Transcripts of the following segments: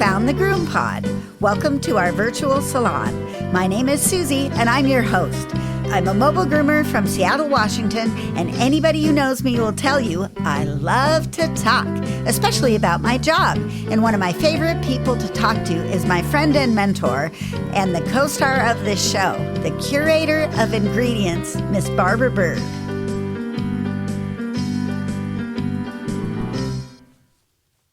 found the GroomPod. Welcome to our virtual salon. My name is Susie, and I'm your host. I'm a mobile groomer from Seattle, Washington, and anybody who knows me will tell you I love to talk, especially about my job. And one of my favorite people to talk to is my friend and mentor and the co-star of this show, the curator of ingredients, Miss Barbara Bird.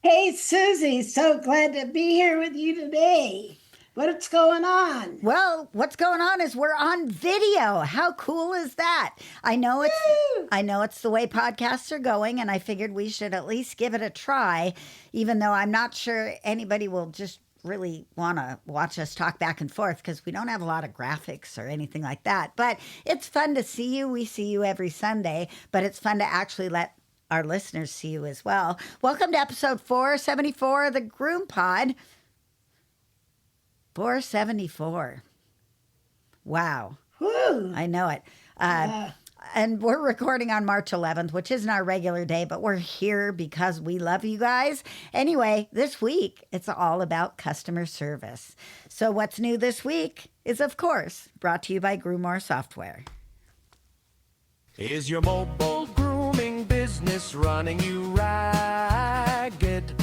Hey, Susie, so glad to be here with you today. What's going on? Well, what's going on is we're on video. How cool is that? I know it's the way podcasts are going, and I figured we should at least give it a try, even though I'm not sure anybody will just really want to watch us talk back and forth because we don't have a lot of graphics or anything like that. But it's fun to see you. We see you every Sunday, but it's fun to actually let our listeners see you as well. Welcome to episode 474 of the GroomPod. 474. Wow. Woo. I know it. And we're recording on March 11th, which isn't our regular day, but we're here because we love you guys. Anyway, this week, it's all about customer service. So what's new this week is, of course, brought to you by Groomore Software. Is your mobile grooming business running you ragged?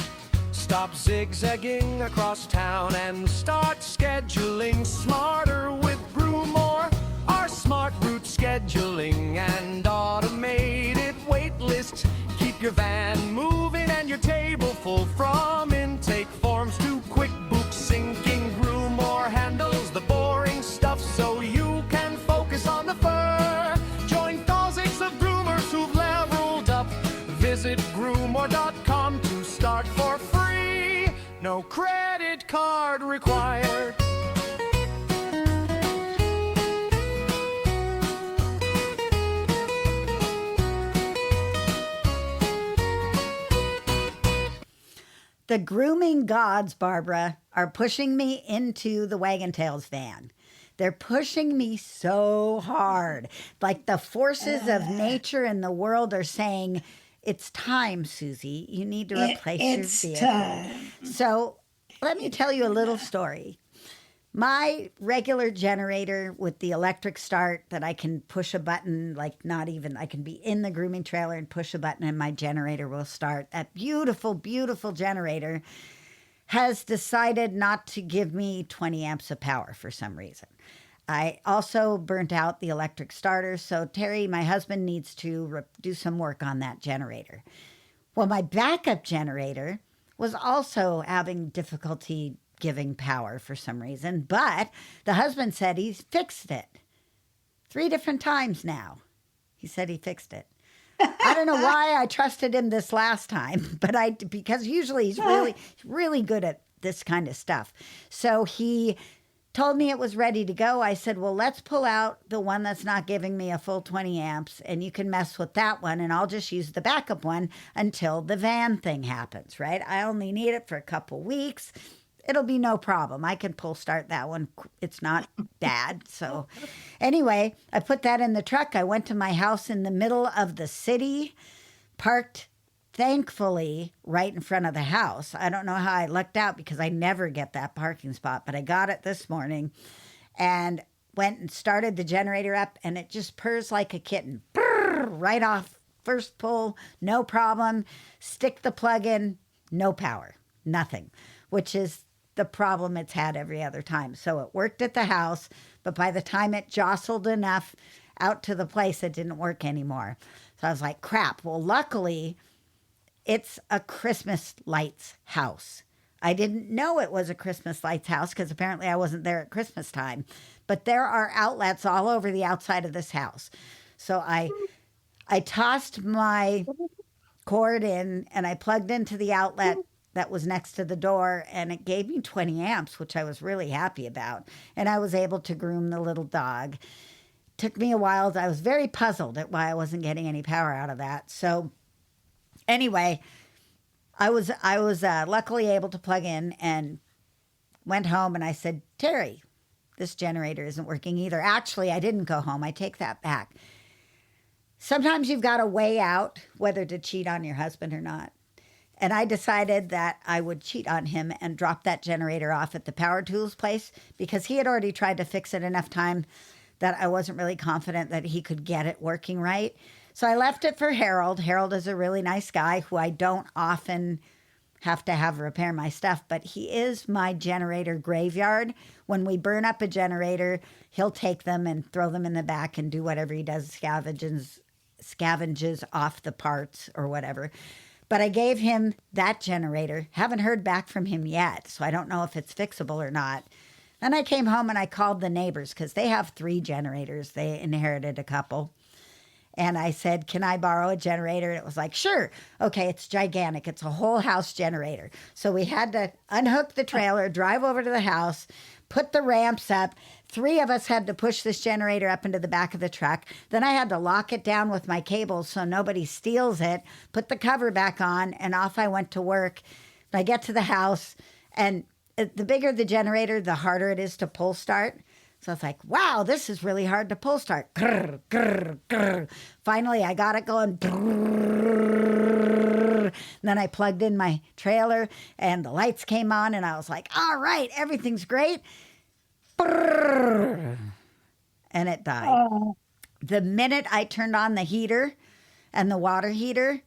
Stop zigzagging across town and start scheduling smarter with Groomore. Our smart route scheduling and automated wait lists keep your van moving and your table full, from intake forms to QuickBooks syncing. Groomore handles the boring stuff so you can focus on the fur. Join thousands of groomers who've leveled up. Visit groomore.com to start for free. No credit card required. The grooming gods, Barbara, are pushing me into the Wag'n Tails van. They're pushing me so hard. Like the forces of nature and the world are saying, it's time, Susie. You need to replace your vehicle. Time. So let me tell you a little story. My regular generator with the electric start that I can push a button, I can be in the grooming trailer and push a button and my generator will start. That beautiful, beautiful generator has decided not to give me 20 amps of power for some reason. I also burnt out the electric starter, so Terry, my husband, needs to do some work on that generator. Well, my backup generator was also having difficulty giving power for some reason, but the husband said he's fixed it 3 different times now. He said he fixed it. I don't know why I trusted him this last time, but because usually he's really good at this kind of stuff. So he told me it was ready to go. I said, well, let's pull out the one that's not giving me a full 20 amps and you can mess with that one and I'll just use the backup one until the van thing happens, right? I only need it for a couple weeks. It'll be no problem. I can pull start that one. It's not bad. So anyway, I put that in the truck. I went to my house in the middle of the city, parked thankfully right in front of the house. I don't know how I lucked out because I never get that parking spot, but I got it this morning and went and started the generator up and it just purrs like a kitten. Brrr, right off, first pull, no problem. Stick the plug in, no power, nothing, which is the problem it's had every other time. So it worked at the house, but by the time it jostled enough out to the place, it didn't work anymore. So I was like, crap. Well, luckily, it's a Christmas lights house. I didn't know it was a Christmas lights house because apparently I wasn't there at Christmas time. But there are outlets all over the outside of this house. So I tossed my cord in and I plugged into the outlet that was next to the door, and it gave me 20 amps, which I was really happy about. And I was able to groom the little dog. Took me a while. I was very puzzled at why I wasn't getting any power out of that. So anyway, I was luckily able to plug in and went home, and I said, Terry, this generator isn't working either. Actually, I didn't go home. I take that back. Sometimes you've got to weigh out whether to cheat on your husband or not. And I decided that I would cheat on him and drop that generator off at the power tools place because he had already tried to fix it enough time that I wasn't really confident that he could get it working right. So I left it for Harold. Harold is a really nice guy who I don't often have to have repair my stuff, but he is my generator graveyard. When we burn up a generator, he'll take them and throw them in the back and do whatever he does, scavenges off the parts or whatever. But I gave him that generator. Haven't heard back from him yet, so I don't know if it's fixable or not. Then I came home and I called the neighbors because they have 3 generators. They inherited a couple. And I said, can I borrow a generator? And it was like, sure. Okay, it's gigantic. It's a whole house generator. So we had to unhook the trailer, drive over to the house, put the ramps up. 3 of us had to push this generator up into the back of the truck. Then I had to lock it down with my cables so nobody steals it, put the cover back on, and off I went to work. I get to the house, and the bigger the generator, the harder it is to pull start. So it's like, wow, this is really hard to pull start. Grr, grr, grr. Finally, I got it going. Grrr. Then I plugged in my trailer and the lights came on and I was like, all right, everything's great. Brrr. And it died. Oh, The minute I turned on the heater and the water heater,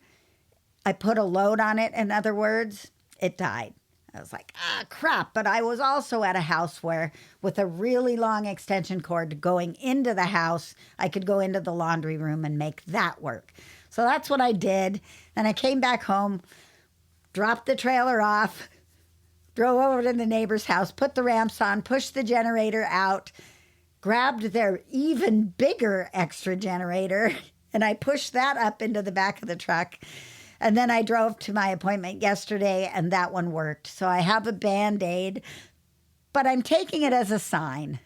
I put a load on it. In other words, it died. I was like, crap. But I was also at a house where, with a really long extension cord going into the house, I could go into the laundry room and make that work. So that's what I did. And I came back home, dropped the trailer off, drove over to the neighbor's house, put the ramps on, pushed the generator out, grabbed their even bigger extra generator, and I pushed that up into the back of the truck. And then I drove to my appointment yesterday, and that one worked. So I have a Band-Aid, but I'm taking it as a sign.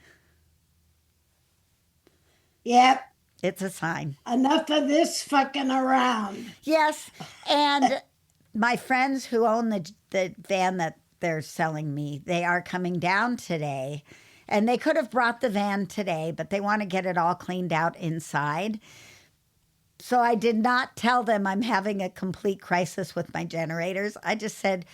yep. It's a sign. Enough of this fucking around. Yes, and my friends who own the van that they're selling me, they are coming down today. And they could have brought the van today, but they want to get it all cleaned out inside. So I did not tell them I'm having a complete crisis with my generators. I just said,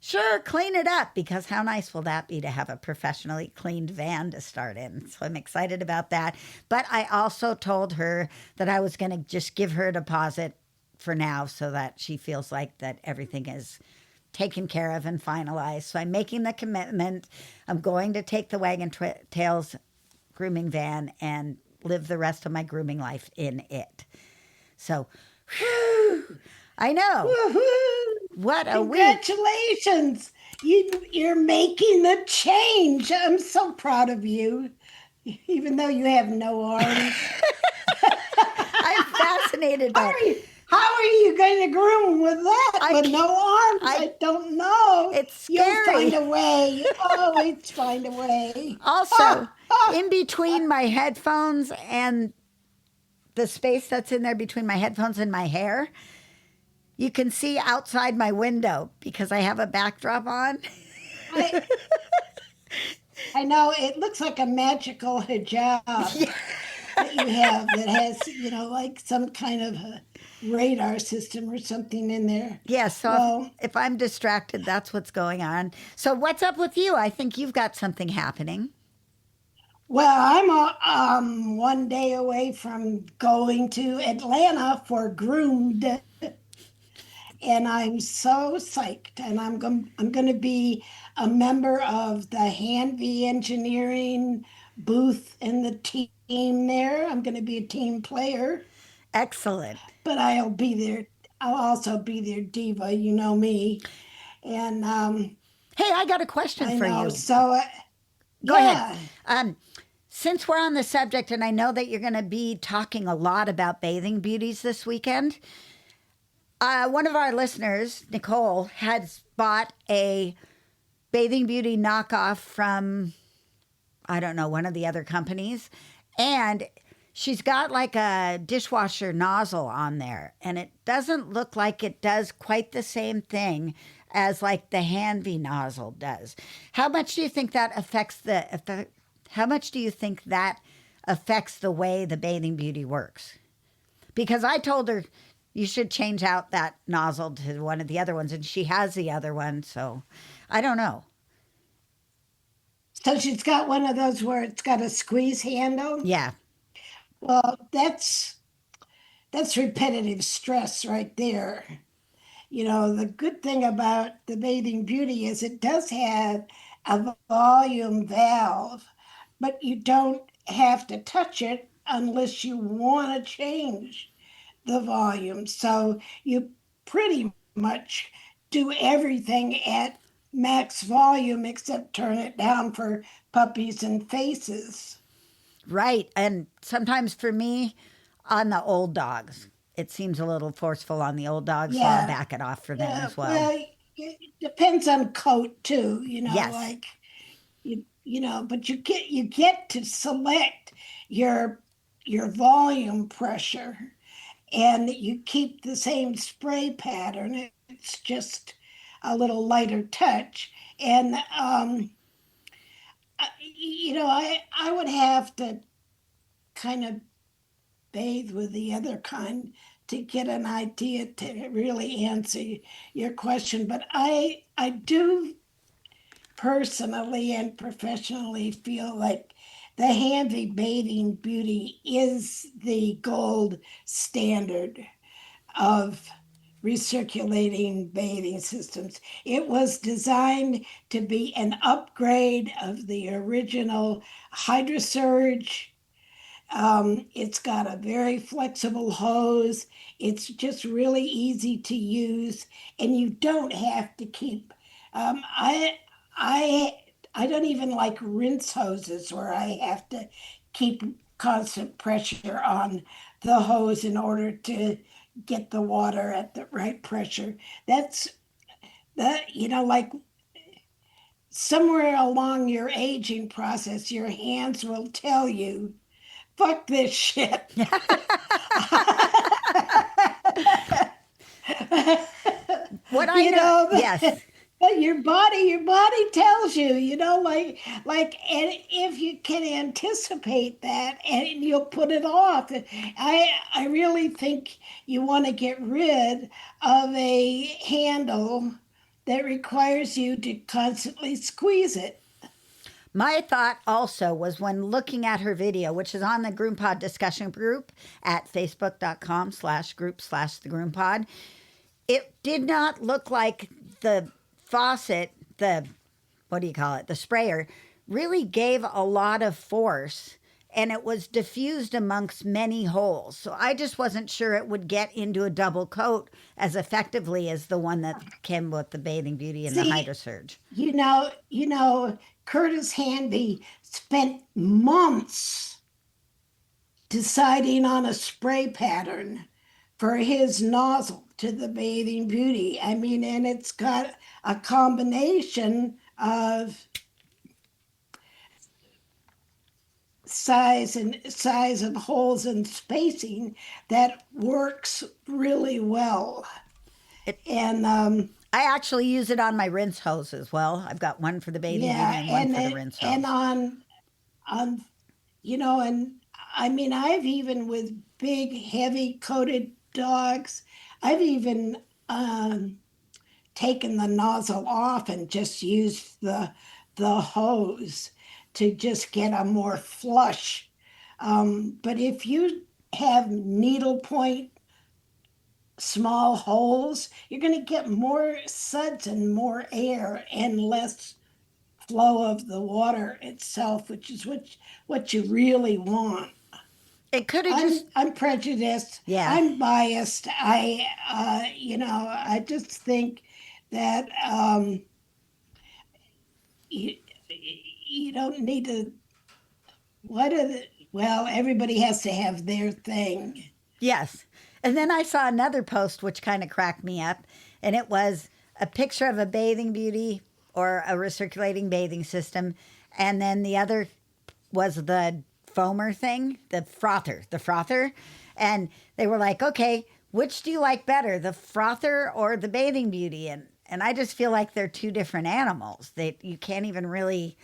sure, clean it up, because how nice will that be to have a professionally cleaned van to start in? So I'm excited about that. But I also told her that I was going to just give her a deposit for now so that she feels like that everything is taken care of and finalized. So I'm making the commitment. I'm going to take the Wag'n Tails grooming van and live the rest of my grooming life in it. So, whew, I know. Woohoo! What a week. Congratulations. You're making the change. I'm so proud of you, even though you have no arms. I'm fascinated by it. How are you going to groom with that with no arms? I don't know. It's You'll scary. find a way. You always find a way. Also, in between my headphones and the space that's in there between my headphones and my hair, you can see outside my window because I have a backdrop on. I know it looks like a magical hijab that you have that has, like some kind of a radar system or something in there. Yes, so if I'm distracted, that's what's going on. So what's up with you? I think you've got something happening. Well, I'm 1 day away from going to Atlanta for Groomed, and I'm so psyched. And I'm going to be a member of the Hanvey Engineering booth and the team there. I'm going to be a team player. Excellent. But I'll be there. I'll also be their diva. You know me. And hey, I got a question for you. So Go ahead. Since we're on the subject, and I know that you're going to be talking a lot about bathing beauties this weekend, one of our listeners, Nicole, has bought a bathing beauty knockoff from, I don't know, one of the other companies. And she's got like a dishwasher nozzle on there. And it doesn't look like it does quite the same thing as like the Hanvey nozzle does. How much do you think that affects how much do you think that affects the way the bathing beauty works? Because I told her You should change out that nozzle to one of the other ones. And she has the other one. So I don't know. So she's got one of those where it's got a squeeze handle. Yeah. Well, that's repetitive stress right there. The good thing about the Bathing Beauty is it does have a volume valve, but you don't have to touch it unless you want to change the volume. So you pretty much do everything at max volume except turn it down for puppies and faces. Right. And sometimes for me, on the old dogs, it seems a little forceful on the old dogs. So I'll Yeah. back it off for them Yeah. as well. Well, it depends on coat too, Yes. like but you get to select your your volume pressure and you keep the same spray pattern. It's just a little lighter touch. And I would have to kind of bathe with the other kind to get an idea to really answer your question. But I do personally and professionally feel like the Handy Bathing Beauty is the gold standard of recirculating bathing systems. It was designed to be an upgrade of the original HydroSurge. It's got a very flexible hose. It's just really easy to use, and you don't have to keep. I I don't even like rinse hoses where I have to keep constant pressure on the hose in order to get the water at the right pressure. That's like somewhere along your aging process, your hands will tell you, fuck this shit. What I you know, know, yes. your body tells you, and if you can anticipate that and you'll put it off. I really think you want to get rid of a handle that requires you to constantly squeeze it. My thought also was when looking at her video, which is on the GroomPod discussion group at facebook.com/group/the GroomPod, it did not look like the faucet, the, what do you call it, the sprayer, really gave a lot of force and it was diffused amongst many holes. So I just wasn't sure it would get into a double coat as effectively as the one that came with the Bathing Beauty and the See, HydroSurge. Curtis Hanby spent months deciding on a spray pattern for his nozzle to the Bathing Beauty. I mean, and it's got a combination of size of holes and spacing that works really well. It, And I actually use it on my rinse hose as well. I've got one for the Bathing Beauty and one for the rinse hose. and on and I mean, I've even with big heavy coated dogs, I've even taken the nozzle off and just used the hose to just get a more flush. But if you have needlepoint small holes, you're going to get more suds and more air and less flow of the water itself, which is what you really want. It could have just, I'm prejudiced. yeah. I'm biased. I just think that you you don't need to. What are the? Well, everybody has to have their thing. Yes. And then I saw another post which kind of cracked me up, and it was a picture of a Bathing Beauty or a recirculating bathing system, and then the other was the foamer thing, the frother. And they were like, okay, which do you like better, the frother or the Bathing Beauty? And I just feel like they're two different animals. You can't even really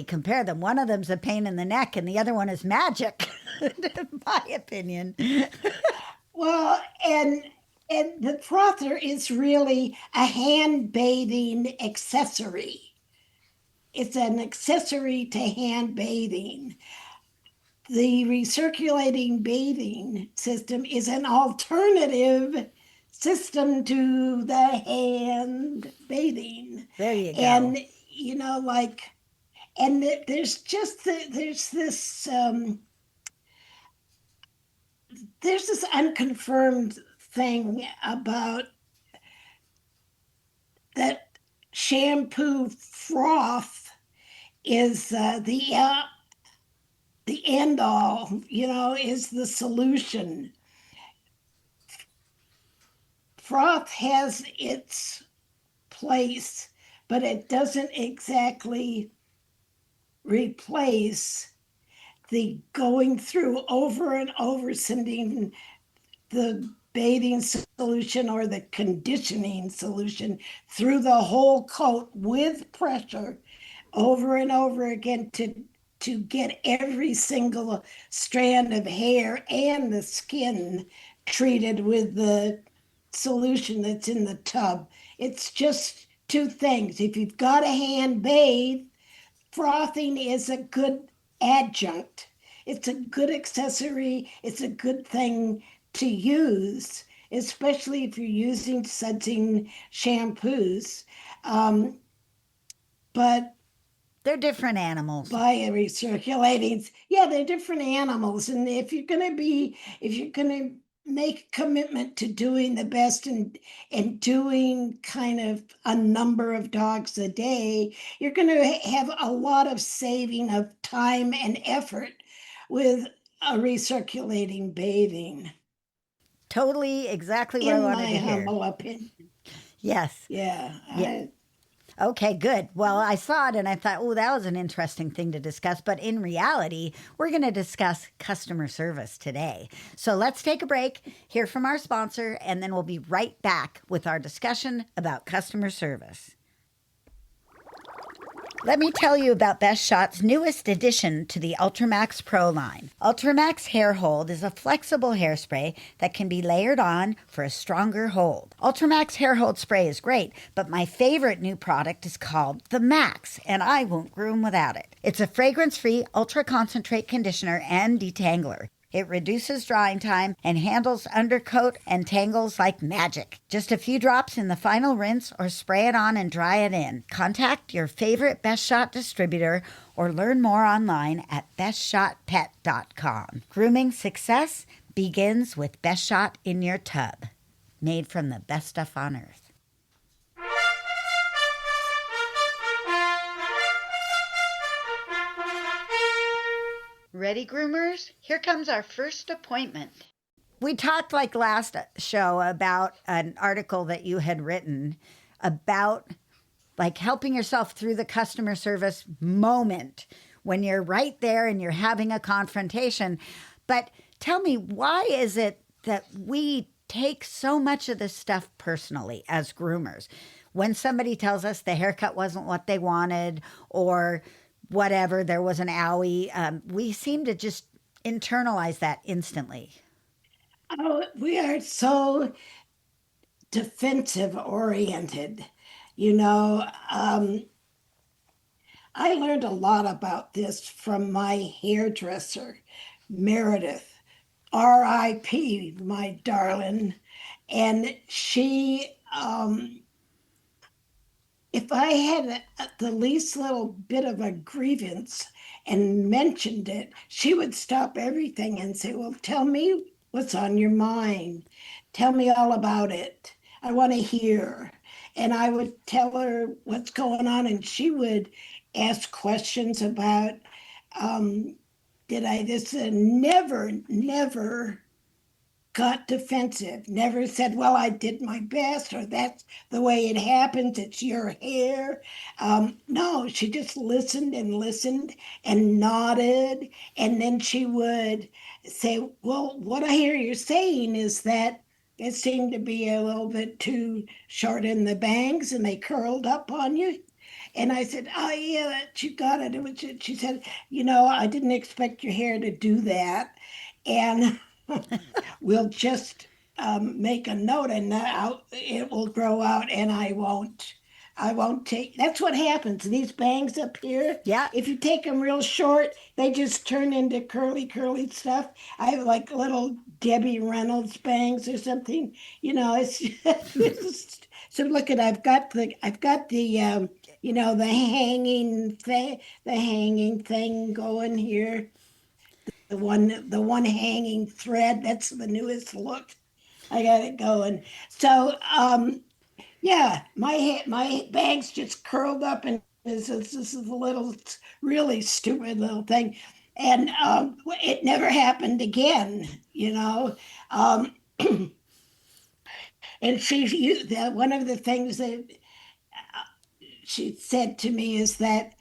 compare them. One of them's a pain in the neck and the other one is magic, in my opinion. Well, and the frother is really a hand bathing accessory. It's an accessory to hand bathing. The recirculating bathing system is an alternative system to the hand bathing. There you go. And, you know, like, and there's this unconfirmed thing about that shampoo froth is the end all, is the solution. Froth has its place, but it doesn't exactly replace the going through over and over sending the bathing solution or the conditioning solution through the whole coat with pressure over and over again to get every single strand of hair and the skin treated with the solution that's in the tub. It's just two things. If you've got a hand bathe, frothing is a good adjunct. It's a good accessory. It's a good thing to use, especially if you're using sudsing shampoos. Um, but They're different animals. Biocirculating, yeah, they're different animals. And if you're gonna make a commitment to doing the best and doing kind of a number of dogs a day, you're gonna have a lot of saving of time and effort with a recirculating bathing, Totally exactly what I in wanted my to hear. humble opinion. Yes. Yeah. Yeah. Okay, good. Well, I saw it and I thought, oh, that was an interesting thing to discuss. But in reality, we're going to discuss customer service today. So let's take a break, hear from our sponsor, and then we'll be right back with our discussion about customer service. Let me tell you about Best Shot's newest addition to the Ultramax Pro line. Ultramax Hair Hold is a flexible hairspray that can be layered on for a stronger hold. Ultramax Hair Hold spray is great, but my favorite new product is called the Max, and I won't groom without it. It's a fragrance-free ultra concentrate conditioner and detangler. It reduces drying time and handles undercoat and tangles like magic. Just a few drops in the final rinse or spray it on and dry it in. Contact your favorite Best Shot distributor or learn more online at bestshotpet.com. Grooming success begins with Best Shot in your tub. Made from the best stuff on earth. Ready, groomers? Here comes our first appointment. We talked like last show about an article that you had written about like helping yourself through the customer service moment when you're right there and you're having a confrontation. But tell me, why is it that we take so much of this stuff personally as groomers? When somebody tells us the haircut wasn't what they wanted or whatever, there was an owie, we seem to just internalize that instantly. Oh, we are so defensive oriented. You know, I learned a lot about this from my hairdresser, Meredith, RIP, my darling. And if I had the least little bit of a grievance and mentioned it, she would stop everything and say, well, tell me what's on your mind. Tell me all about it. I want to hear. And I would tell her what's going on, and she would ask questions about, did I this? Never got defensive, never said, well, I did my best, or that's the way it happens, it's your hair. No, she just listened and listened and nodded. And then she would say, well, what I hear you saying is that it seemed to be a little bit too short in the bangs and they curled up on you. And I said, oh, yeah, you got it. She said, I didn't expect your hair to do that. And we'll just make a note, and it will grow out, and I won't take. That's what happens. These bangs up here, Yeah. if you take them real short, they just turn into curly, curly stuff. I have like little Debbie Reynolds bangs or something. It's, so look at I've got the the hanging thing going here. The one hanging thread. That's the newest look. I got it going. So yeah, my bangs just curled up, and this is a little really stupid little thing, and it never happened again. And one of the things that she said to me is that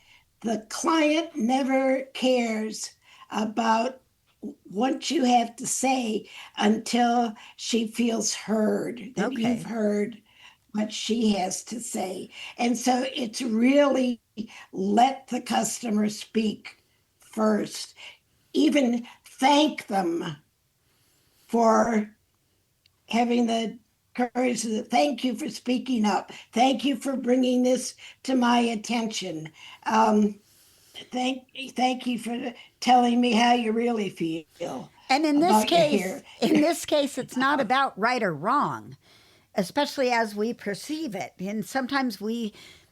the client never cares about what you have to say until she feels heard, that you've Okay. heard what she has to say. And so it's really let the customer speak first, even thank them for having the courage to thank you for speaking up. Thank you for bringing this to my attention. Um, thank thank you for telling me how you really feel And about your hair. in this case, it's not about right or wrong, especially as we perceive it. And sometimes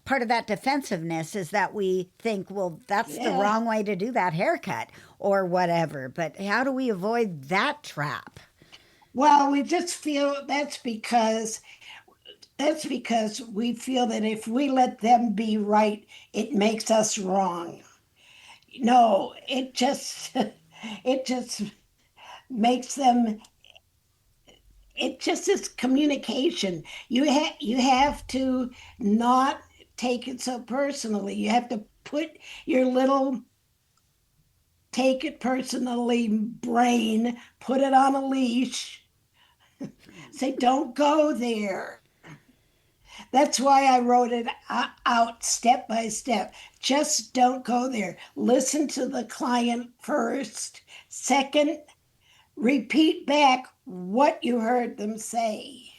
part of that defensiveness is that we think, well, that's the Yeah. wrong way to do that haircut or whatever. But how do we avoid that trap? Well, we just feel that's because we feel that if we let them be right, it makes us wrong. No, it just it just makes them it just is communication. You have to not take it so personally. You have to put your little take it personally brain, put it on a leash, say don't go there. That's why I wrote it out step by step. Just don't go there. Listen to the client first. Second, repeat back what you heard them say.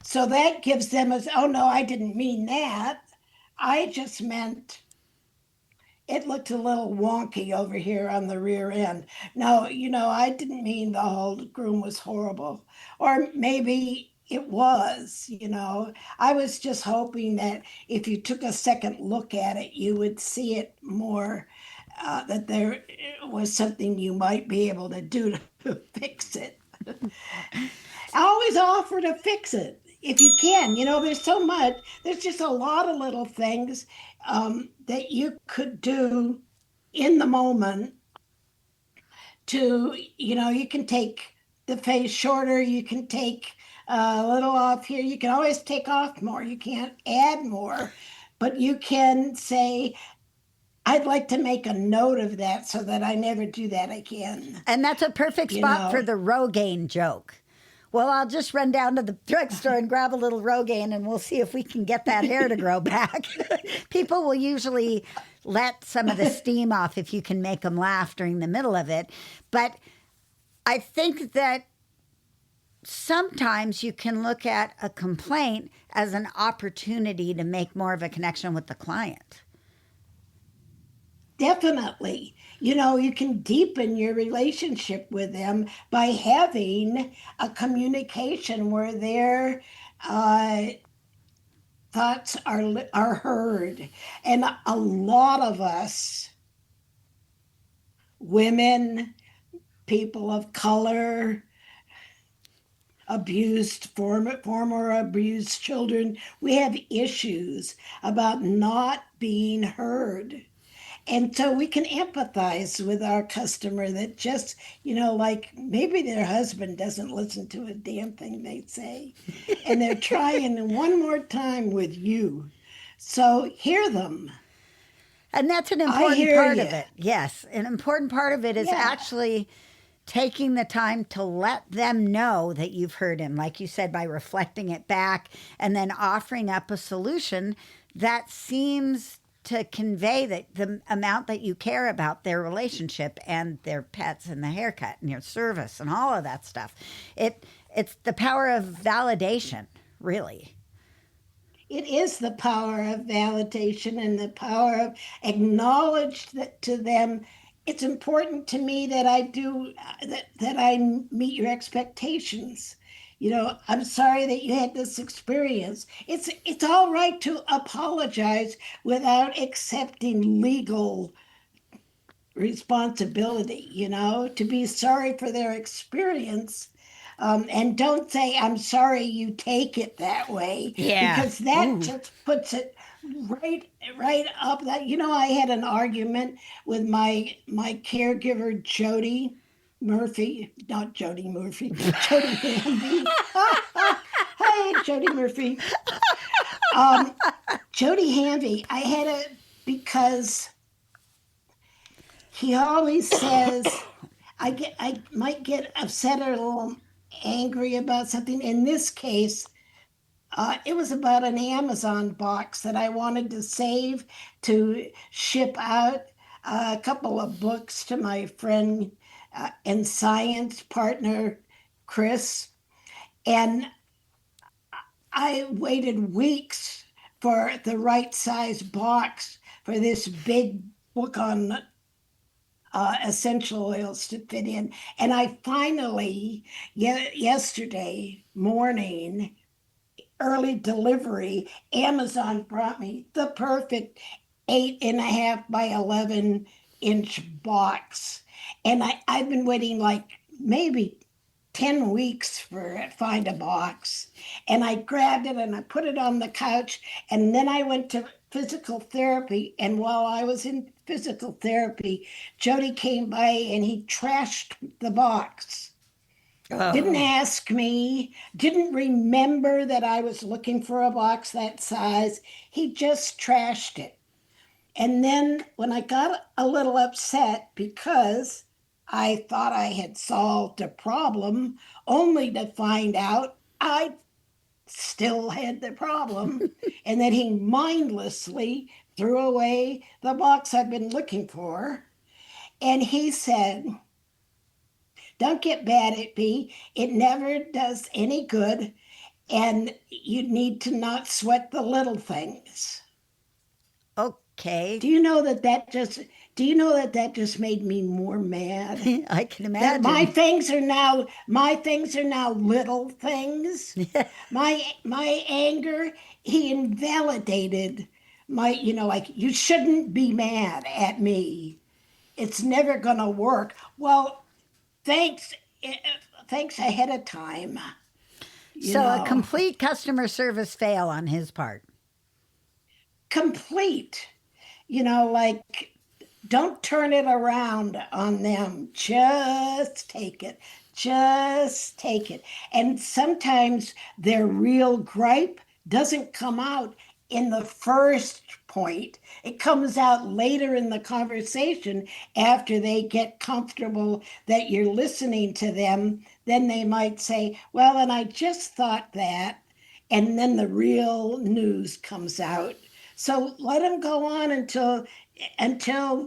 So that gives them a, oh no, I didn't mean that. I just meant it looked a little wonky over here on the rear end. No, I didn't mean the whole groom was horrible. Or maybe it was. I was just hoping that if you took a second look at it, you would see it more, that there was something you might be able to do to fix it. I always offer to fix it if you can. There's so much, there's just a lot of little things that you could do in the moment you can take the face shorter, you can take a little off here, you can always take off more, you can't add more, but you can say, I'd like to make a note of that so that I never do that again. And that's a perfect You spot for know, the Rogaine joke. Well, I'll just run down to the drugstore and grab a little Rogaine and we'll see if we can get that hair to grow back. People will usually let some of the steam off if you can make them laugh during the middle of it. But I think that sometimes you can look at a complaint as an opportunity to make more of a connection with the client. definitely. You can deepen your relationship with them by having a communication where their uh, thoughts are heard. And a lot of us, women, people of color, former abused children, we have issues about not being heard. And so we can empathize with our customer that just, like maybe their husband doesn't listen to a damn thing they say. And they're trying one more time with you. So hear them. And that's an I important hear part you. of it. Yes. An important part of it is Yeah. actually taking the time to let them know that you've heard him, like you said, by reflecting it back and then offering up a solution that seems to convey that the amount that you care about their relationship and their pets and the haircut and your service and all of that stuff. It's the power of validation, really. It is the power of validation and the power of acknowledge that to them. It's important to me that I do that I meet your expectations. I'm sorry that you had this experience. It's all right to apologize without accepting legal responsibility, to be sorry for their experience. And don't say, I'm sorry you take it that way. Yeah. Because that Ooh. just puts it right up that, I had an argument with my caregiver, Jody Murphy, not Jody Murphy, Jody Hamby. Hey, Jody Murphy. Jody Hamby, I had a, because he always says, I might get upset or a little angry about something. In this case, it was about an Amazon box that I wanted to save to ship out a couple of books to my friend and science partner, Chris. And I waited weeks for the right size box for this big book on essential oils to fit in. And I finally, yesterday morning, early delivery, Amazon brought me the perfect 8.5 by 11-inch box. And I've been waiting like maybe 10 weeks for find a box. And I grabbed it and I put it on the couch. And then I went to physical therapy. And while I was in physical therapy, Jody came by and he trashed the box. Oh. Didn't ask me, didn't remember that I was looking for a box that size. He just trashed it. And then when I got a little upset because I thought I had solved a problem, only to find out I still had the problem, and that he mindlessly threw away the box I've been looking for. And he said, don't get mad at me. It never does any good. And you need to not sweat the little things. Okay. Do you know that just made me more mad? I can That imagine. my things are now little things. My anger, he invalidated my, like, you shouldn't be mad at me. It's never gonna work. Well, thanks thanks ahead of time. So a complete customer service fail on his part. Complete. Like, don't turn it around on them. Just take it. Just take it. And sometimes their real gripe doesn't come out in the first point. It comes out later in the conversation after they get comfortable that you're listening to them. Then they might say, well, and I just thought that. And then the real news comes out. So let them go on until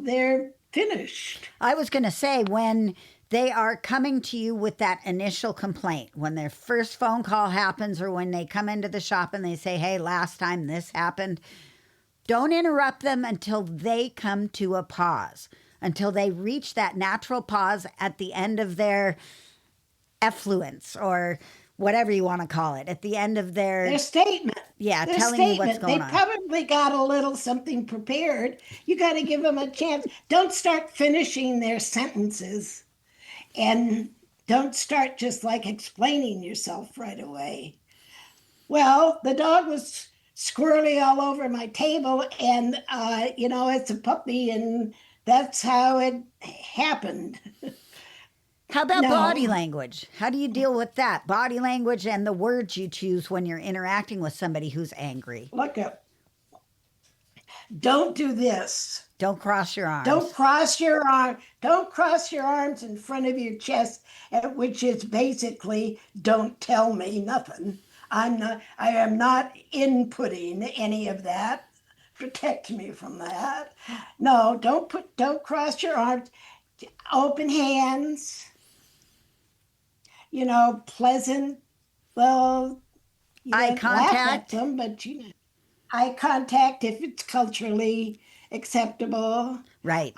they're finished. I was going to say, when they are coming to you with that initial complaint, when their first phone call happens, or when they come into the shop and they say, hey, last time this happened, don't interrupt them until they come to a pause, until they reach that natural pause at the end of their effluence, or whatever you want to call it, at the end of their statement. Yeah, Their telling you what's going They on. probably got a little something prepared. You got to give them a chance. Don't start finishing their sentences, and don't start just like explaining yourself right away. Well, the dog was squirrely all over my table, and it's a puppy, and that's how it happened. How about No. body language? How do you deal with that? Body language and the words you choose when you're interacting with somebody who's angry. Look up. Don't do this. Don't cross your arms. Don't cross your arm. Don't cross your arms in front of your chest, which is basically don't tell me nothing. I am not inputting any of that. protect me from that. No, don't cross your arms. Open hands, pleasant, well, you Eye don't laugh at contact. them, but eye contact if it's culturally acceptable. Right.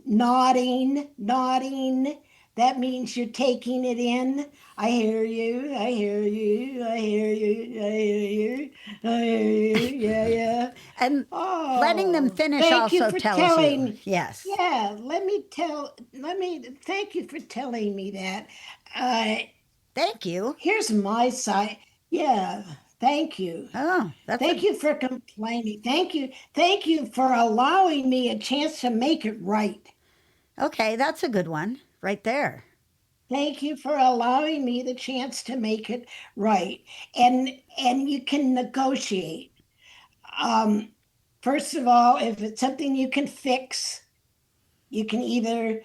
Nodding. That means you're taking it in. I hear you. I hear you. I hear you. I hear you. I hear you. Yeah, yeah. And letting them Oh, finish thank you also for tells telling you. me. Yes. Yeah, thank you for telling me that. Uh, Thank you. Here's my side. Yeah, thank you. Oh, that's Thank a you for complaining. Thank you. Thank you for allowing me a chance to make it right. okay. That's a good one right there. Thank you for allowing me the chance to make it right. And you can negotiate. Um, First of all, if it's something you can fix, you can either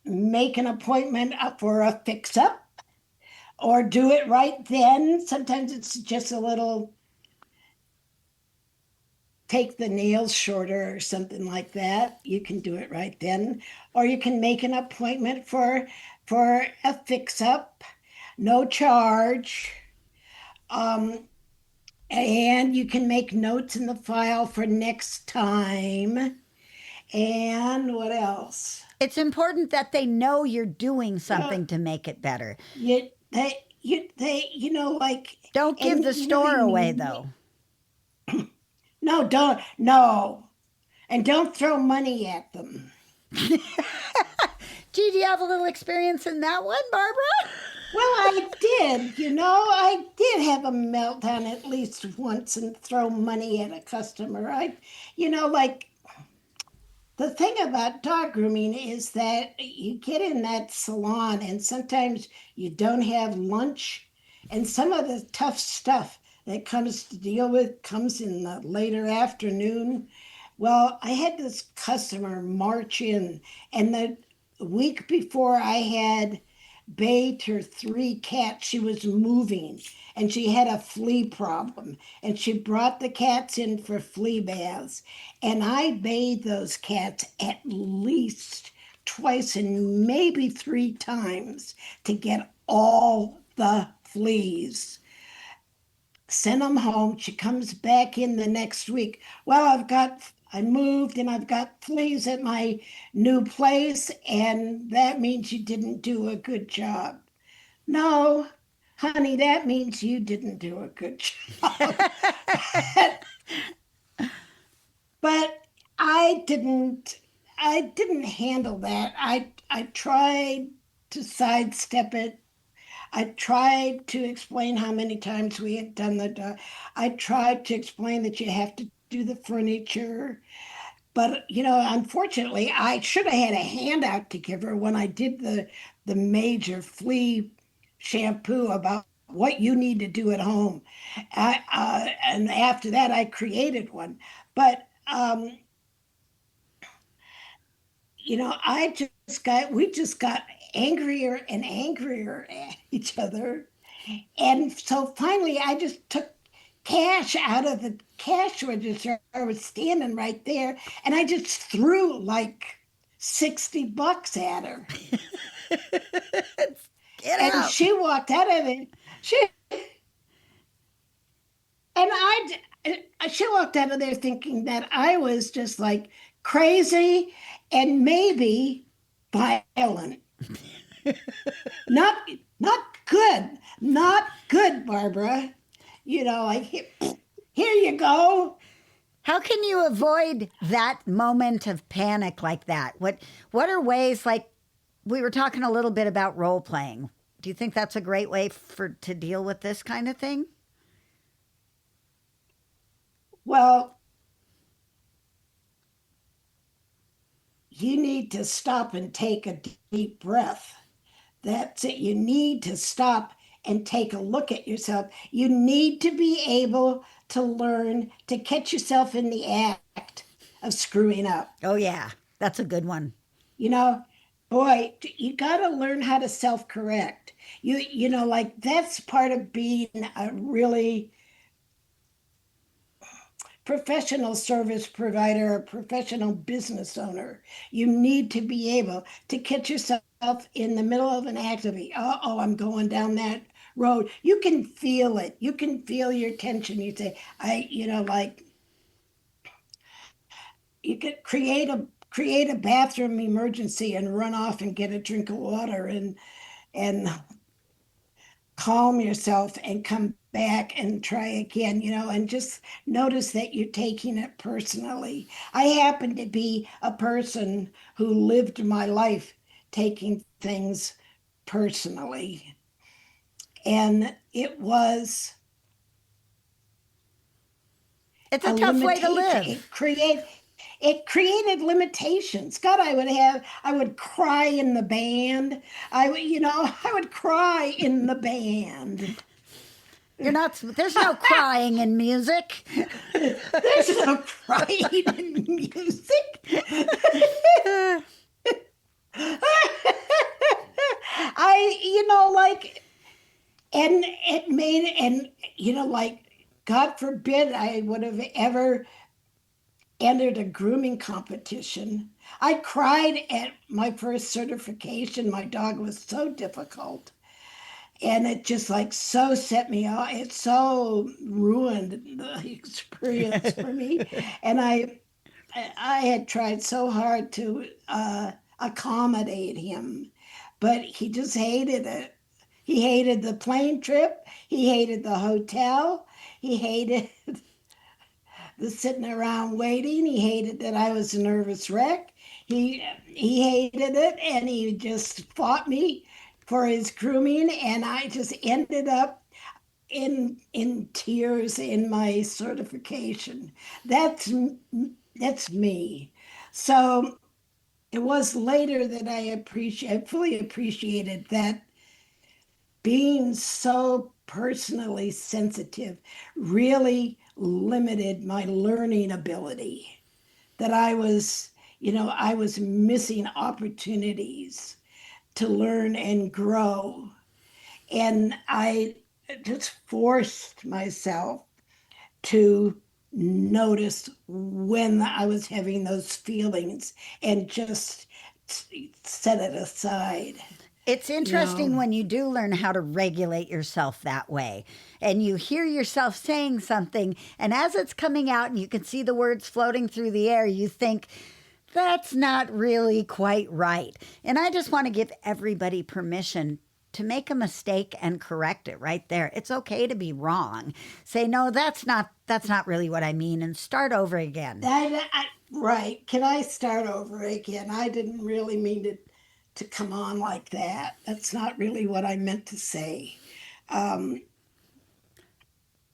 make an appointment up for a fix up or do it right then. Sometimes it's just a little take the nails shorter or something like that. You can do it right then. Or you can make an appointment for a fix up, no charge. Um, and you can make notes in the file for next time. And what else? It's important that they know you're doing Uh, something to make it better. like, Don't give and the store away, though. no, don't, no, and don't throw money at them. Gee, do you have a little experience in that one, Barbara? Well, I did have a meltdown at least once and throw money at a customer. Like the thing about dog grooming is that you get in that salon and sometimes you don't have lunch, and some of the tough stuff that comes to deal with comes in the later afternoon. Well, I had this customer march in, and the week before I had bathed her three cats, she was moving and she had a flea problem. And she brought the cats in for flea baths. And I bathed those cats at least twice and maybe three times to get all the fleas. Sent them home. She comes back in the next week. Well, I moved and I've got fleas at my new place, and that means you didn't do a good job. No, honey, that means you didn't do a good job. but, but I didn't handle that. I tried to sidestep it. I tried to explain how many times we had done I tried to explain that you have to do the furniture. But unfortunately, I should have had a handout to give her when I did the major flea shampoo about what you need to do at home. And after that, I created one. But we just got angrier and angrier at each other. And so finally, I just took cash out of the cash register. I was standing right there, and I just threw like $60 at her. Get And out. she walked out of it. She and she walked out of there thinking that I was just like crazy and maybe violent. Not not good. Not good, Barbara. Like here you go. How can you avoid that moment of panic like that? What are ways, like we were talking a little bit about role playing. Do you think that's a great way to deal with this kind of thing? Well, you need to stop and take a deep breath. That's it. You need to stop and take a look at yourself. You need to be able to learn to catch yourself in the act of screwing up. Oh yeah, that's a good one. You know, boy, you got to learn how to self-correct. Like that's part of being a really professional service provider or professional business owner. You need to be able to catch yourself in the middle of an activity. Oh, I'm going down that road. You can feel it. You can feel your tension. You say, like you could create a bathroom emergency and run off and get a drink of water and calm yourself and come back and try again, and just notice that you're taking it personally. I happen to be a person who lived my life taking things personally. And it was It's a a tough way to limitation. live. It created limitations. God, I would cry in the band. I would cry in the band. You're not, there's no crying in music. There's no crying in music. Like, and it made, and, like, God forbid I would have ever entered a grooming competition. I cried at my first certification. My dog was so difficult. And it just like so set me off. It so ruined the experience for me. And I had tried so hard to accommodate him, but he just hated it. He hated the plane trip. He hated the hotel. He hated the sitting around waiting. He hated that I was a nervous wreck. He hated it, and he just fought me for his grooming, and I just ended up in tears in my certification. That's me. So it was later that I fully appreciated that being so personally sensitive really limited my learning ability, that I was missing opportunities to learn and grow. And I just forced myself to notice when I was having those feelings and just set it aside. It's interesting when you do learn how to regulate yourself that way and you hear yourself saying something, and as it's coming out and you can see the words floating through the air, you think, that's not really quite right. And I just want to give everybody permission to make a mistake and correct it right there. It's okay to be wrong. Say, no, that's not really what I mean, and start over again. Right. Can I start over again? I didn't really mean to come on like that. That's not really what I meant to say.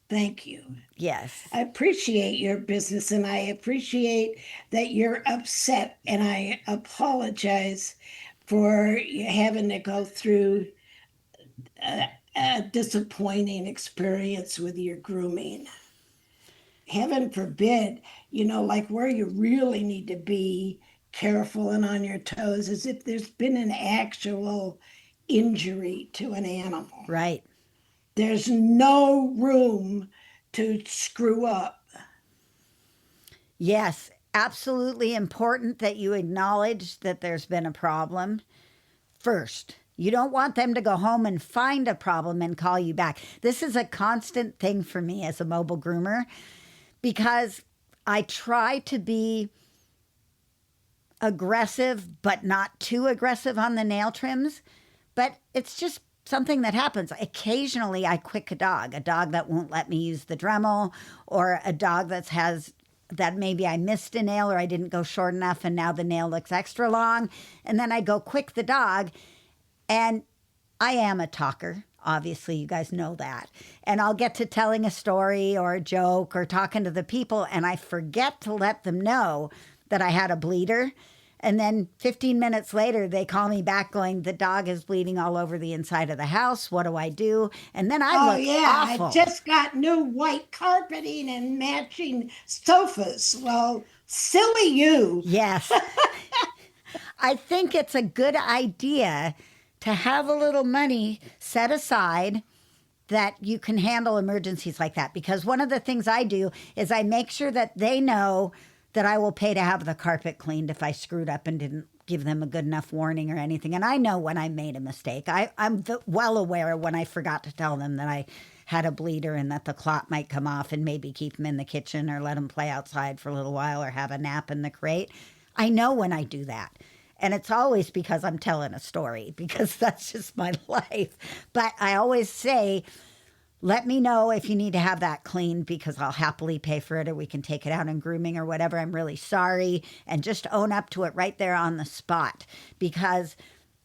Thank you. Yes. I appreciate your business, and I appreciate that you're upset, and I apologize for you having to go through a disappointing experience with your grooming. Heaven forbid, like where you really need to be careful and on your toes is if there's been an actual injury to an animal. Right. There's no room to screw up. Yes, absolutely important that you acknowledge that there's been a problem first. You don't want them to go home and find a problem and call you back. This is a constant thing for me as a mobile groomer because I try to be aggressive, but not too aggressive on the nail trims. But it's just something that happens. Occasionally, I quick a dog that won't let me use the Dremel, or a dog that maybe I missed a nail or I didn't go short enough and now the nail looks extra long. And then I go quick the dog, and I am a talker. Obviously, you guys know that. And I'll get to telling a story or a joke or talking to the people, and I forget to let them know that I had a bleeder. And then 15 minutes later, they call me back going, the dog is bleeding all over the inside of the house. What do I do? And then I look awful. I just got new white carpeting and matching sofas. Well, silly you. Yes. I think it's a good idea to have a little money set aside that you can handle emergencies like that. Because one of the things I do is I make sure that they know that I will pay to have the carpet cleaned if I screwed up and didn't give them a good enough warning or anything. And I know when I made a mistake. I'm well aware when I forgot to tell them that I had a bleeder and that the clot might come off, and maybe keep them in the kitchen or let them play outside for a little while or have a nap in the crate. I know when I do that. And it's always because I'm telling a story, because that's just my life. But I always say, let me know if you need to have that cleaned, because I'll happily pay for it, or we can take it out in grooming or whatever. I'm really sorry. And just own up to it right there on the spot, because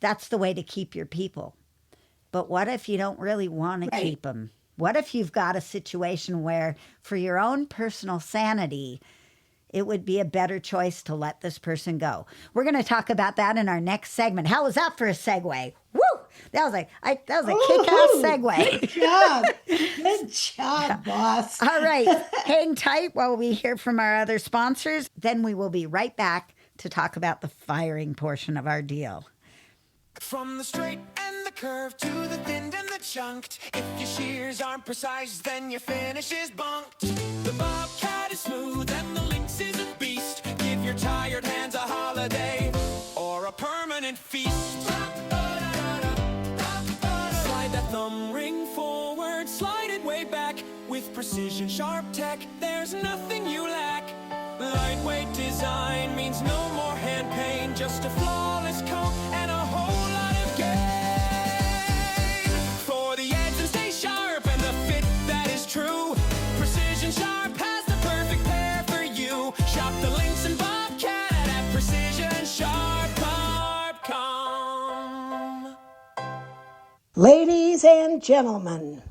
that's the way to keep your people. But what if you don't really want to Right. keep them? What if you've got a situation where, for your own personal sanity, it would be a better choice to let this person go? We're going to talk about that in our next segment. How was that for a segue? Woo! That was a kick-ass Woo-hoo! segue. Good job. Good job, boss. All right, hang tight while we hear from our other sponsors. Then we will be right back to talk about the firing portion of our deal. From the straight and the curve to the thinned and the chunked. If your shears aren't precise, then your finish is bunked. The bobcat is smooth and the lynx is a beast. Give your tired hands a holiday or a permanent feast. Slide that thumb ring forward, slide it way back. With precision sharp tech, there's nothing you lack. Lightweight design means no more hand pain, just a flawless coat and a whole lot of gain. For the edge and stay sharp and the fit that is true, Precision Sharp has the perfect pair for you. Shop the Lynx and Bobcat at PrecisionSharp.com. Ladies and gentlemen,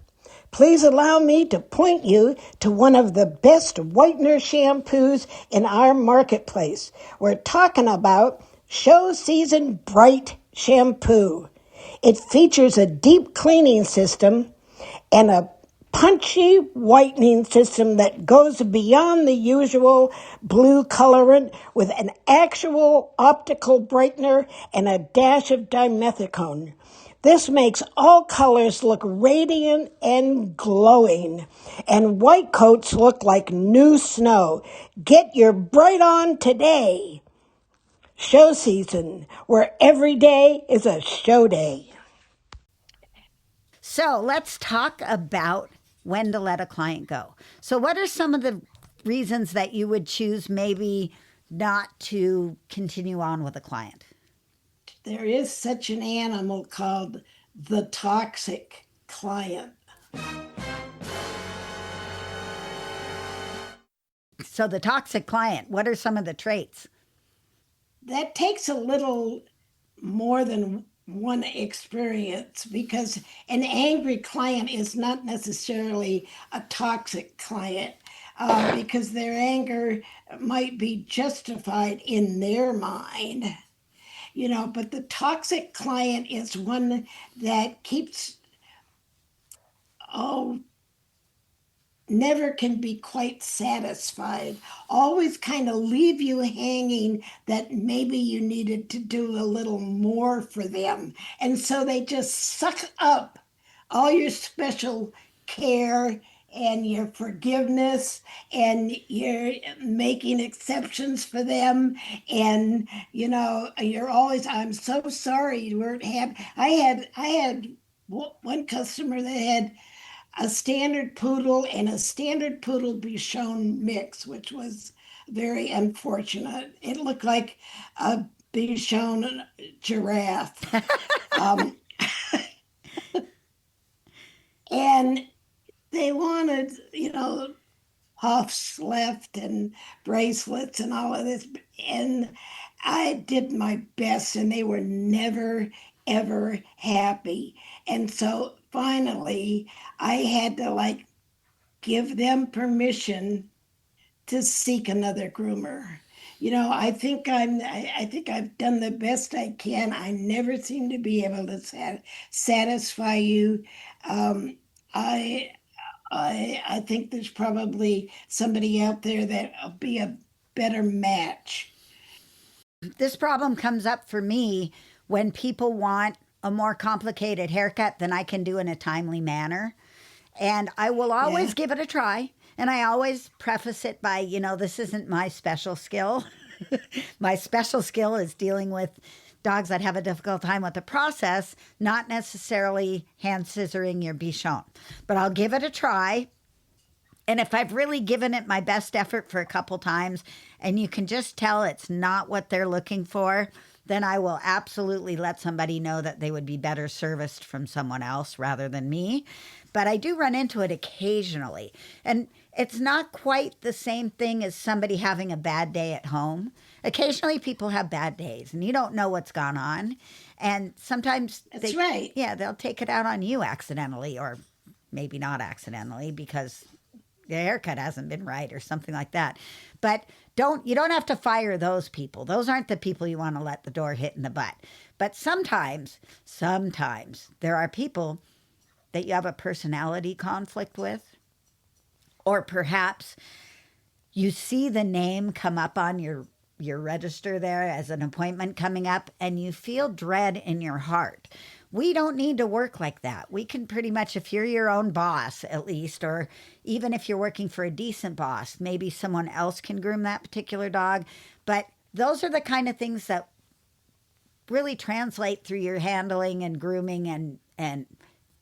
please allow me to point you to one of the best whitener shampoos in our marketplace. We're talking about Show Season Bright Shampoo. It features a deep cleaning system and a punchy whitening system that goes beyond the usual blue colorant, with an actual optical brightener and a dash of dimethicone. This makes all colors look radiant and glowing, and white coats look like new snow. Get your bright on today. Show Season, where every day is a show day. So let's talk about when to let a client go. So, what are some of the reasons that you would choose maybe not to continue on with a client? There is such an animal called the toxic client. So, the toxic client, what are some of the traits? That takes a little more than one experience, because an angry client is not necessarily a toxic client, because their anger might be justified in their mind. But the toxic client is one that keeps, never can be quite satisfied, always kind of leave you hanging that maybe you needed to do a little more for them. And so they just suck up all your special care and your forgiveness, and you're making exceptions for them. And you're always, I'm so sorry. I had one customer that had a standard poodle and a standard poodle Bichon mix, which was very unfortunate. It looked like a Bichon giraffe. And they wanted, huffs left and bracelets and all of this. And I did my best, and they were never, ever happy. And so finally, I had to give them permission to seek another groomer. I think I've done the best I can. I never seem to be able to satisfy you. Um, I I think there's probably somebody out there that'll be a better match. This problem comes up for me when people want a more complicated haircut than I can do in a timely manner. And I will always Yeah. give it a try. And I always preface it by, this isn't my special skill. My special skill is dealing with dogs that have a difficult time with the process, not necessarily hand scissoring your bichon. But I'll give it a try. And if I've really given it my best effort for a couple times and you can just tell it's not what they're looking for, then I will absolutely let somebody know that they would be better serviced from someone else rather than me. But I do run into it occasionally. And it's not quite the same thing as somebody having a bad day at home. Occasionally people have bad days and you don't know what's gone on. And sometimes That's right. yeah, they'll take it out on you accidentally or maybe not accidentally because the haircut hasn't been right or something like that. But you don't have to fire those people. Those aren't the people you want to let the door hit in the butt. But sometimes there are people that you have a personality conflict with, or perhaps you see the name come up on your register there as an appointment coming up and you feel dread in your heart. We don't need to work like that. We can pretty much, if you're your own boss at least, or even if you're working for a decent boss, maybe someone else can groom that particular dog. But those are the kind of things that really translate through your handling and grooming and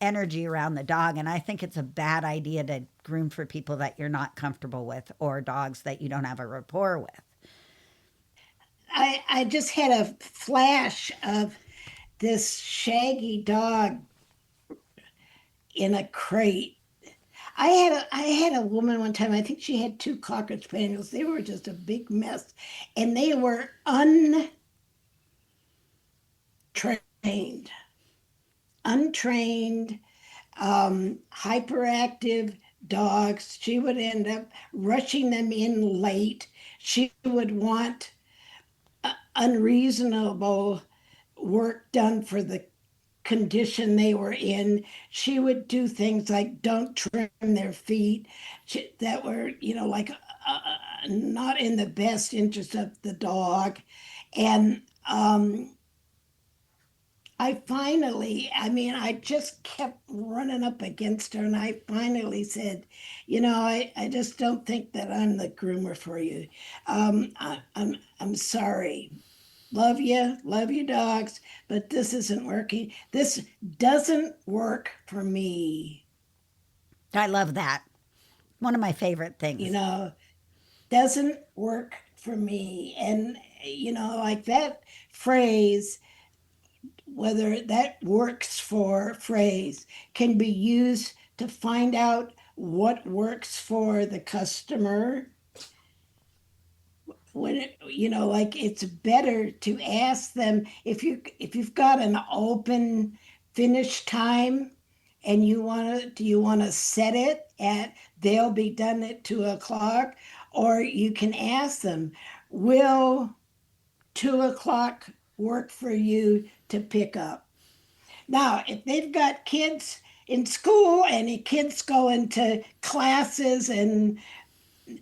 energy around the dog. And I think it's a bad idea to groom for people that you're not comfortable with or dogs that you don't have a rapport with. I just had a flash of this shaggy dog in a crate. I had a woman one time. I think she had two cocker spaniels. They were just a big mess, and they were untrained, hyperactive dogs. She would end up rushing them in late. She would want unreasonable work done for the condition they were in. She would do things like don't trim their feet that were, like not in the best interest of the dog. And I just kept running up against her, and I finally said, I just don't think that I'm the groomer for you. I'm sorry. Love your dogs, but this isn't working. This doesn't work for me. I love that. One of my favorite You things. know, doesn't work for me. And, like that phrase, whether that works for phrase, can be used to find out what works for the customer. When like it's better to ask them if you've got an open finish time and do you want to set it at they'll be done at 2 o'clock, or you can ask them, will 2 o'clock work for you to pick up? Now, if they've got kids in school and the kids go into classes and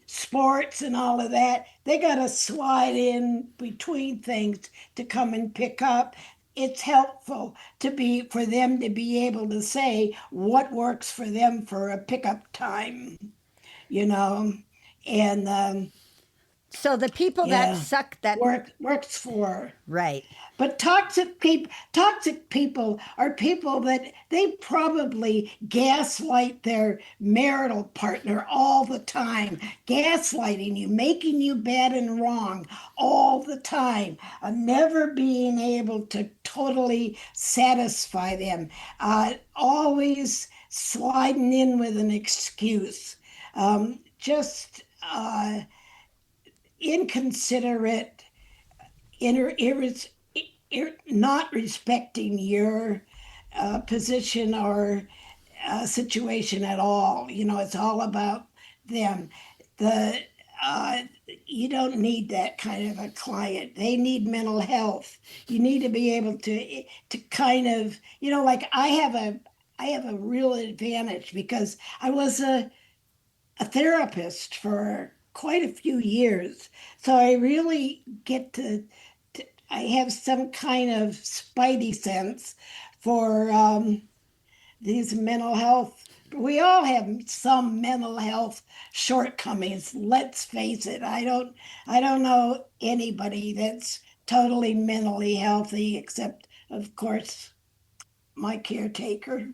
sports and all of that, they got to slide in between things to come and pick up. It's helpful for them to be able to say what works for them for a pickup time, you know, and So the people that yeah, suck that works for. right. But toxic people are people that they probably gaslight their marital partner all the time, gaslighting you, making you bad and wrong all the time, never being able to totally satisfy them, always sliding in with an excuse, just inconsiderate, not respecting your position or situation at all. It's all about them. The You don't need that kind of a client. They need mental health. You need to be able to kind of, like I have a real advantage because I was a therapist for quite a few years. So I really I have some kind of spidey sense for these mental health we all have some mental health shortcomings. Let's face it. I don't know anybody that's totally mentally healthy except, of course, my caretaker.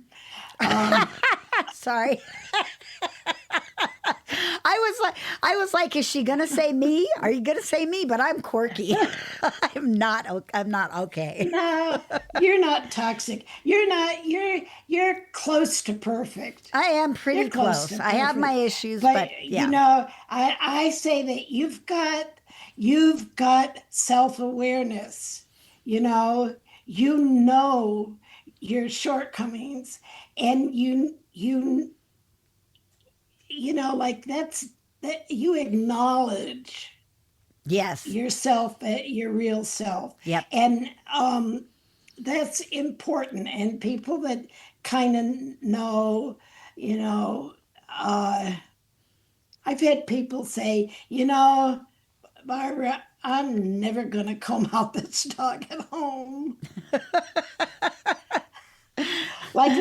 Um, Sorry. I was like, is she gonna say me? Are you gonna say me? But I'm quirky. I'm not okay. no, you're not toxic. You're not. You're close to perfect. I am pretty You're close close. to I have my perfect. issues, But but you yeah. know, I say that you've got self-awareness. You know, you know your shortcomings, and you know, like that you acknowledge Yes. yourself, your real self. Yep. And that's important. And people that kind of know, you know, uh, I've had people say, you know, Barbara, I'm never going to comb out this dog at home. Like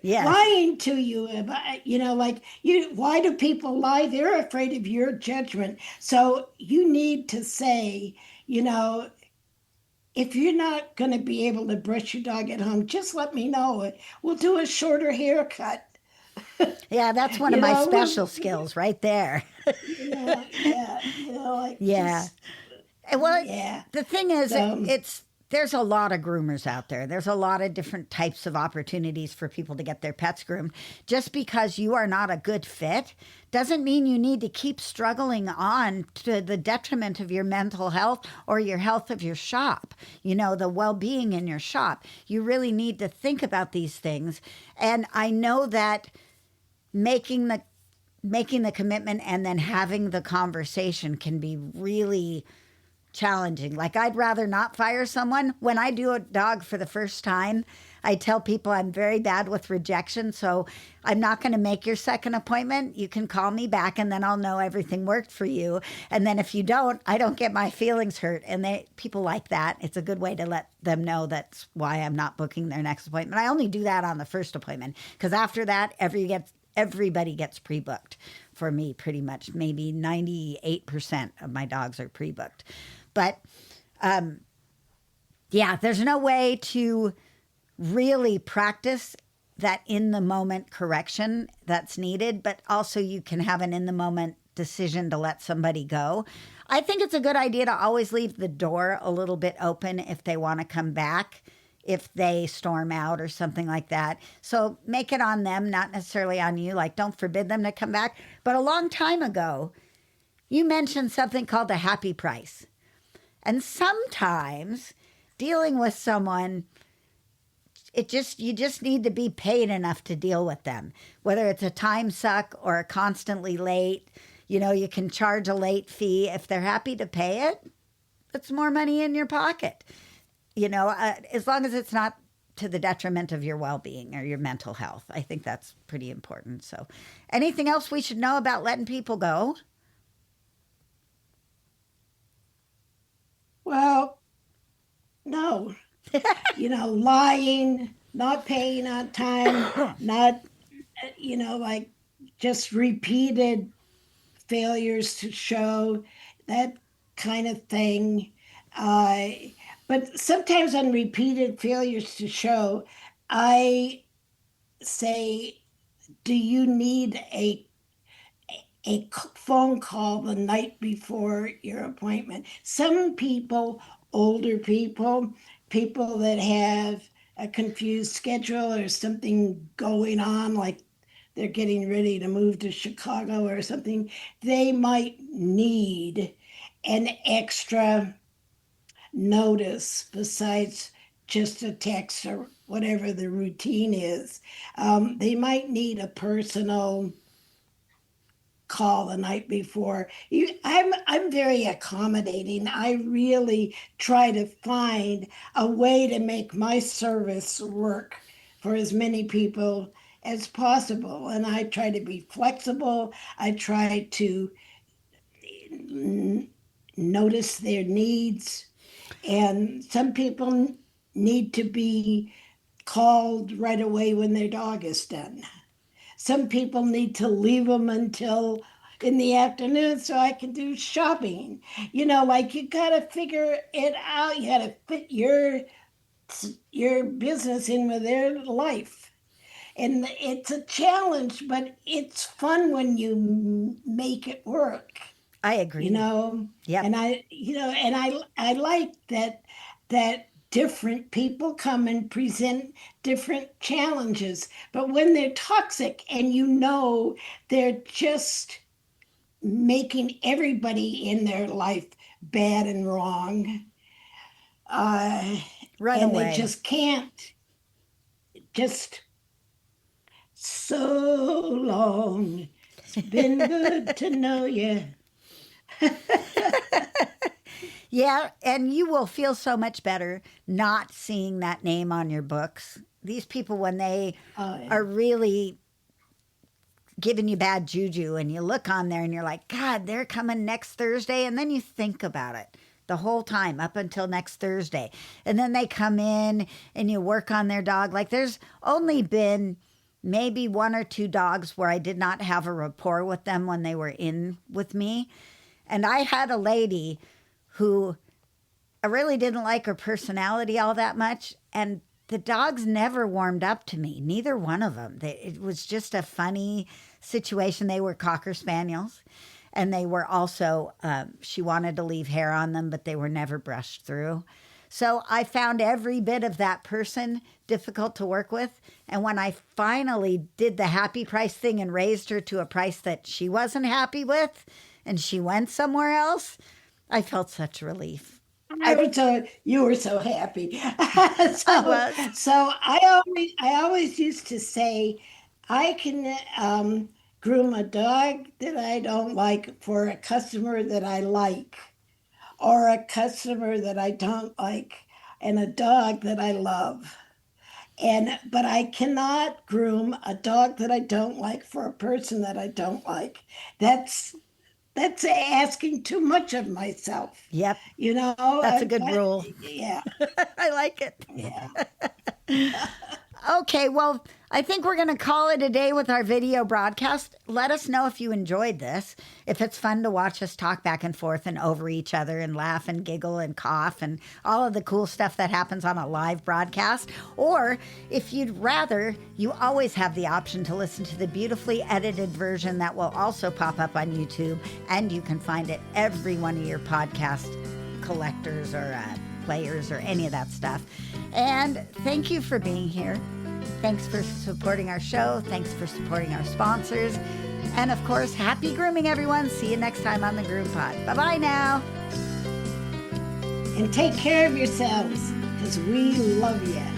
Yes. lying to you about, you know, like you, why do people lie? They're afraid of your judgment. So you need to say, you know, if you're not going to be able to brush your dog at home, just let me know. We'll do a shorter haircut. Yeah, that's one of You my know, special skills right there. yeah, you know, like Yeah. just Well, yeah. the thing is, So it's there's a lot of groomers out there. There's a lot of different types of opportunities for people to get their pets groomed. Just because you are not a good fit doesn't mean you need to keep struggling on to the detriment of your mental health or your health of your shop, the well being in your shop. You really need to think about these things. And I know that making the making the commitment and then having the conversation can be really challenging. Like, I'd rather not fire someone. When I do a dog for the first time, I tell people I'm very bad with rejection. So I'm not going to make your second appointment. You can call me back and then I'll know everything worked for you. And then if you don't, I don't get my feelings hurt. And people like that. It's a good way to let them know that's why I'm not booking their next appointment. I only do that on the first appointment because after that, everybody gets pre-booked for me pretty much. Maybe 98% of my dogs are pre-booked. But yeah, there's no way to really practice that in the moment correction that's needed, but also you can have an in the moment decision to let somebody go. I think it's a good idea to always leave the door a little bit open if they want to come back, if they storm out or something like that. So make it on them, not necessarily on you. Like, don't forbid them to come back. But a long time ago, you mentioned something called the happy price. And sometimes dealing with someone, you just need to be paid enough to deal with them. Whether it's a time suck or a constantly late, you can charge a late fee. If they're happy to pay it, it's more money in your pocket. As long as it's not to the detriment of your well-being or your mental health. I think that's pretty important. So, anything else we should know about letting people go? well, no, you know, lying, not paying on time, not like just repeated failures to show, that kind of thing. Uh, but sometimes on repeated failures to show, I say, do you need a phone call the night before your appointment? Some people, older people, people that have a confused schedule or something going on, like they're getting ready to move to Chicago or something, they might need an extra notice besides just a text or whatever the routine is. They might need a personal call the night before. I'm very accommodating. I really try to find a way to make my service work for as many people as possible. And I try to be flexible. I try to notice their needs. And some people need to be called right away when their dog is done. some people need to leave them until in the afternoon so I can do shopping. Like you got to figure it out. You got to fit your business in with their life. And it's a challenge, but it's fun when you make it work. I you agree. know Yep. and I like that different people come and present different challenges, but when they're toxic and they're just making everybody in their life bad and wrong, uh, Run and they away. just can't, just so long, it's been good to know you. Yeah, and you will feel so much better not seeing that name on your books. These people, when they uh, are really giving you bad juju and you look on there and you're like, God, they're coming next Thursday. And then you think about it the whole time up until next Thursday. And then they come in and you work on their dog. Like there's only been maybe one or two dogs where I did not have a rapport with them when they were in with me. And I had a lady who I really didn't like her personality all that much. And the dogs never warmed up to me, neither one of them. It was just a funny situation. They were Cocker Spaniels. And they were also, she wanted to leave hair on them, but they were never brushed through. So I found every bit of that person difficult to work with. And when I finally did the happy price thing and raised her to a price that she wasn't happy with and she went somewhere else, I felt such relief. You were so happy. I so was. so I always used to say I can groom a dog that I don't like for a customer that I like, or a customer that I don't like, and a dog that I love. But I cannot groom a dog that I don't like for a person that I don't like. That's that's asking too much of myself. Yep. You know, That's a good rule. yeah, I like it. yeah. Okay, well, I think we're going to call it a day with our video broadcast. Let us know if you enjoyed this, if it's fun to watch us talk back and forth and over each other and laugh and giggle and cough and all of the cool stuff that happens on a live broadcast. Or if you'd rather, you always have the option to listen to the beautifully edited version that will also pop up on YouTube, and you can find it every one of your podcast collectors or players or any of that stuff. And thank you for being here. Thanks for supporting our show. Thanks for supporting our sponsors. And of course, happy grooming, everyone. See you next time on the GroomPod. Bye-bye now. And take care of yourselves because we love you.